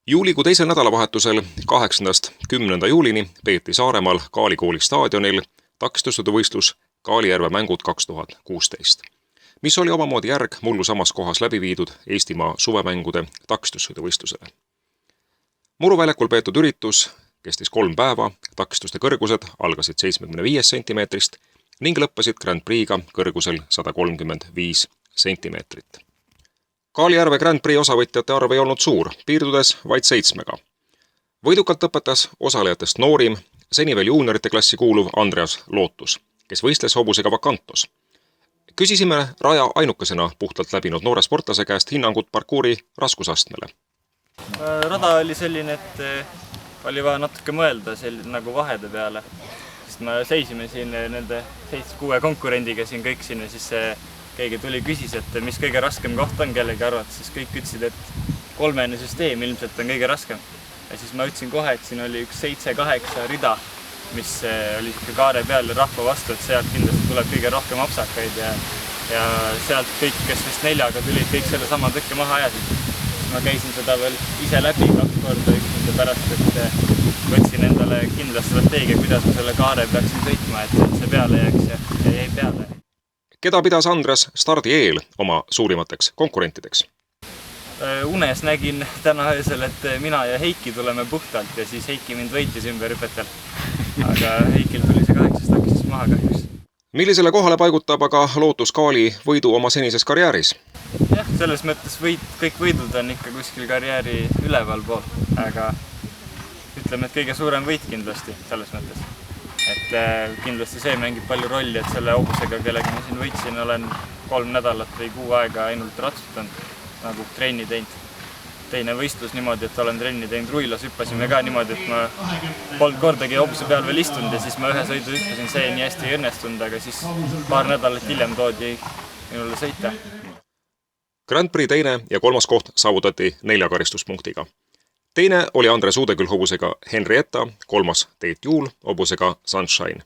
Juulikuu teisel nädalavahetusel 8.–10. juulini peeti Saaremaal Kaali kooli staadionil takistusõiduvõistlus Kaalijärve mängud 2016, mis oli omamoodi järg mullu samas kohas läbi viidud Eestimaa suvemängude takistussõiduvõistlusele. Muruväljakul peetud üritus kestis 3 päeva, takistuste kõrgused algasid 75 sentimeetrist ning lõppesid Grand Prix'ga kõrgusel 135 sentimeetrit. Kaalijärve Grand Prix osavõtjate arv ei olnud suur, piirdudes vaid 7. Võidukalt õpetas osalejatest noorim, seni veel juuniorite klassi kuuluv Andreas Lootus, kes võistles hobusega Vakantos. Küsisime raja ainukesena puhtalt läbinud noore sportlase käest hinnangut parkuuri raskusastmele. Rada oli selline, et oli vaja natuke mõelda nagu vahede peale. Sest me seisime siin nende 7-6 konkurendiga siin kõik siin ja siis keegi tuli küsis, et mis kõige raskem koht on kellegi arvates, siis kõik ütlesid, et 3-ene süsteem ilmselt on kõige raskem. Ja siis ma ütlesin kohe, et siin oli üks 7-8 rida, mis oli kaare peal ja rahva vastu, et sealt kindlasti tuleb kõige rohkem apsakaid ja sealt kõik, kes vist 4-ga tulid, kõik selle sama tõkke maha ajasid. Ma käisin seda veel ise läbi 2 korda üksinda pärast, et võtsin endale kindla strateegia, kuidas ma selle kaare peaksin sõitma, et see peale jääks ja jäi peale. Keda pidas Andres stardi eel oma suurimateks konkurentideks? Unes nägin täna öösel, et mina ja Heiki tuleme puhtalt ja siis Heiki mind võitis ümber hüpetel. Aga Heikil tuli see 8 takistus maha kahjuks. Millisele kohale paigutab aga Lootus Kaali võidu oma senises karjääris? Jah, selles mõttes kõik võidud on ikka kuskil karjääri üleval pool, aga ütleme, et kõige suurem võit kindlasti selles mõttes. Et kindlasti see mängib palju rolli, et selle hobusega, kellega ma siin võitsin, olen 3 nädalat või 6 aega ainult ratsutanud, nagu trenni teinud. Teine võistlus niimoodi, et olen trenni teinud ruilas, hüppasime ka niimoodi, et ma polnud kordagi hobuse peal veel istunud ja siis ma ühe sõidu hüppasin, see nii hästi ei õnnestunud, aga siis paar nädalat hiljem toodi minule sõita. Grand Prix teine ja 3. koht saavutati 4 karistuspunktiga. Teine oli Andres Uudeküll hobusega Henrietta, 3. Teet Juul hobusega Sunshine.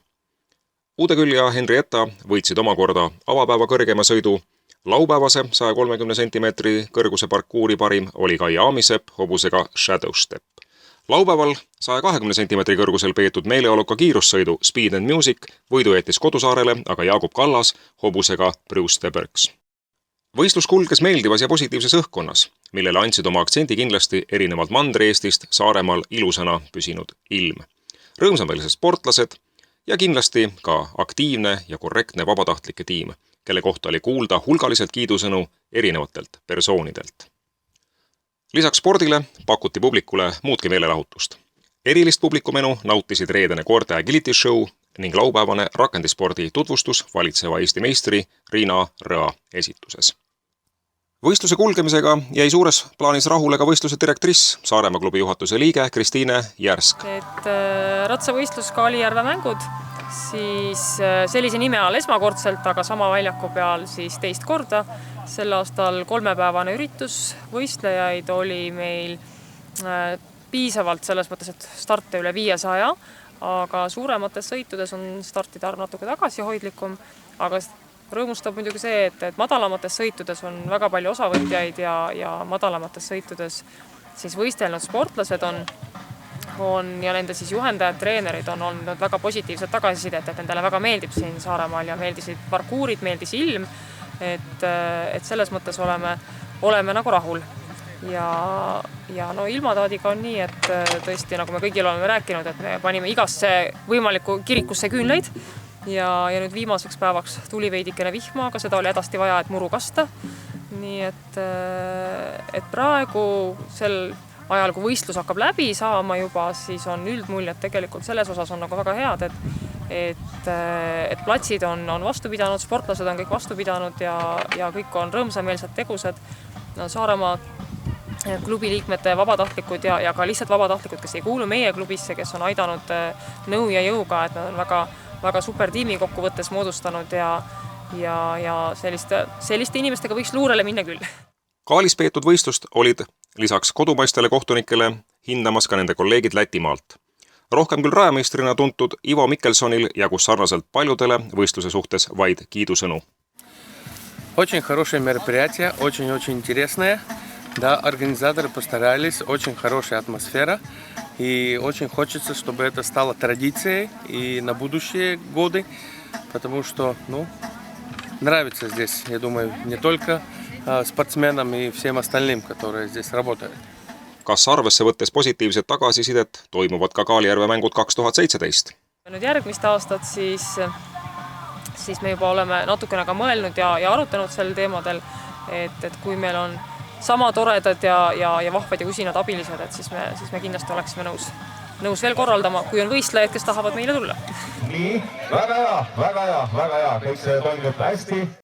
Uudeküll ja Henrietta võitsid omakorda avapäeva kõrgema sõidu. Laupäevase 130 cm kõrguse parkuuri parim oli Kai Aamisepp hobusega Shadow Step. Laupäeval 120 cm kõrgusel peetud meeleoluka kiirussõidu Speed and Music võidu jättis Kodusaarele aga Jaagup Kallas hobusega Bruce the Berks. Võistlus kulges meeldivas ja positiivses õhkkonnas, millele andsid oma aktsendi kindlasti erinevalt Mandri-Eestist Saaremaal ilusana püsinud ilm. Rõõmsameelsed sportlased ja kindlasti ka aktiivne ja korrektne vabatahtlike tiim, kelle kohta oli kuulda hulgaliselt kiidusõnu erinevatelt persoonidelt. Lisaks spordile pakuti publikule muudki meelelahutust. Erilist publikumenu nautisid reedene koerte agility show ning laupäevane rakendispordi tutvustus valitseva Eesti meistri Riina Rõa esituses. Võistluse kulgemisega jäi suures plaanis rahule ka võistluse direktriss, Saaremaa klubi juhatuse liige Kristiine Järsk. Ratsavõistlus Kaalijärve mängud, siis sellise nime all esmakordselt, aga sama väljaku peal siis teist korda. Sel aastal 3-päevane üritus, võistlejaid oli meil piisavalt selles mõttes, et starte üle 500, aga suuremates sõitudes on startide arv natuke tagasihoidlikum, aga rõõmustab muidugi see, et madalamates sõitudes on väga palju osavõtjaid ja madalamates sõitudes siis võistelnud sportlased on ja nende siis juhendajad, treenerid on olnud väga positiivsed tagasisidet, et nendele väga meeldib siin Saaremaal ja meeldisid parkuurid, meeldis ilm, et selles mõttes oleme nagu rahul. Ja no ilmataadiga on nii, et tõesti, nagu me kõigil oleme rääkinud, et me panime igasse võimaliku kirikusse küünleid ja nüüd viimaseks päevaks tuli veidikene vihma, aga seda oli hädasti vaja, et muru kasta. Nii et praegu sel ajal, kui võistlus hakkab läbi saama juba, siis on üldmuljed tegelikult selles osas on nagu väga head, et platsid on vastu pidanud, sportlased on kõik vastu pidanud ja kõik on rõõmsameelsed tegused. Saaremaa klubi liikmete vabatahtlikud ja ka lihtsalt vabatahtlikud, kes ei kuulu meie klubisse, kes on aidanud nõu ja jõuga, et nad on väga super tiimi kokkuvõttes moodustanud ja selliste inimestega võiks luurele minna küll. Kaalis peetud võistlust olid lisaks kodumaistele kohtunikele hindamas ka nende kolleegid Lätimaalt. Rohkem küll rajameistrina tuntud Ivo Mikkelsonil jagus sarnaselt paljudele võistluse suhtes vaid kiidusõnu. Очень хорошее мероприятие, очень-очень интересное. Да, организаторы постарались, очень хорошая атмосфера, и очень хочется, чтобы это стало традицией и на будущие годы, потому что, нравится здесь, я думаю, не только спортсменам и всем остальным, которые здесь работают. Kas arvesse võttes positiivset tagasisidet toimuvad ka Kaalijärve mängud 2017? Nüüd järgmist aastat siis me juba oleme natukene ka mõelnud ja arutanud sel teemadel, et kui meil on sama toredad ja vahvad ja usinad abilised, et siis me kindlasti oleksime nõus veel korraldama, kui on võistlejaid, kes tahavad meile tulla. Nii, väga hea, kõik see toimib hästi.